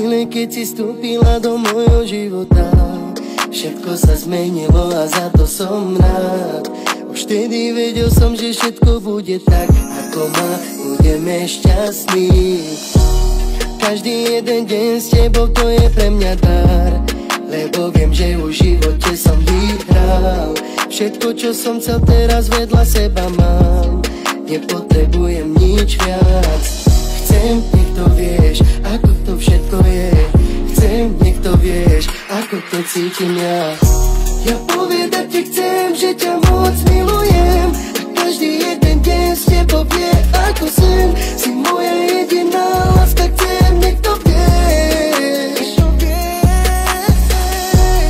chvíle, keď si vstúpila do môjho života, všetko sa zmenilo a za to som rád. Už vtedy vedel som, že všetko bude tak, ako má, budeme šťastní. Každý jeden deň s tebou, to je pre mňa dar, lebo viem, že už v živote som vyhral. Všetko, čo som chcel, teraz vedľa seba mám, nepotrebujem nič viac. Chcem, nech to vieš, ako to všetko je. Chcem, nech to vieš, ako to cítim ja. Ja povedať ti chcem, že ťa moc milujem, a každý jeden deň s tebou vie ako sen. Si moja jediná láska, chcem, nech to vieš.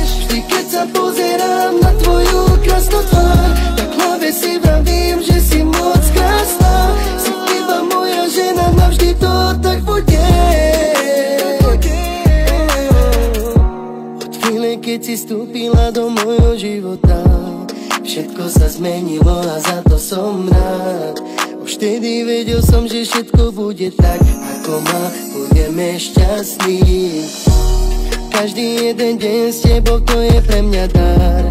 Vždy, keď sa pozerám na tvoju krásnu tvár, tak v hlave si vravím, že si moc krásna. Si iba moja žena, navždy to tak bude. Od chvíle, keď si vstúpila do môjho života, všetko sa zmenilo a za to som rád. Už vtedy vedel som, že všetko bude tak, ako má, budeme šťastní. Každý jeden deň s tebou, to je pre mňa dar,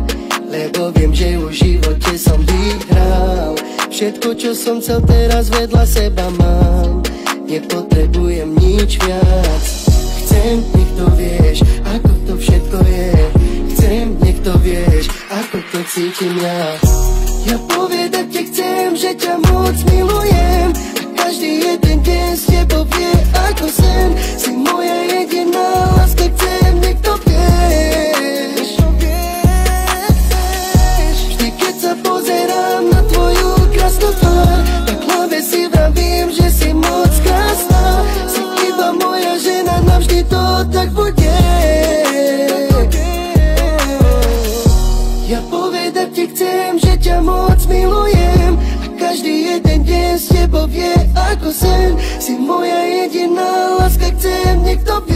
lebo viem, že už v živote som vyhral. Všetko, čo som chcel, teraz vedľa seba mám, nepotrebujem nič viac. Chcem, nech to vieš, ako to všetko je. Chcem, nech to vieš, ako to cítim ja. Ja povedať ti chcem, že ťa moc milujem, a každý jeden deň s tebou vie ako sen. Si moja jediná láska, chcem, nech to vieš. Vždy, keď sa pozerám na tvoju krásnu tvár, tak v hlave si vravím, že si moc krásna. Si iba moja žena, navždy to tak bude. Ja povedať ti chcem, že ťa moc milujem, a každý jeden deň s tebou vie ako sen. Si moja jediná láska, chcem, nech to vie.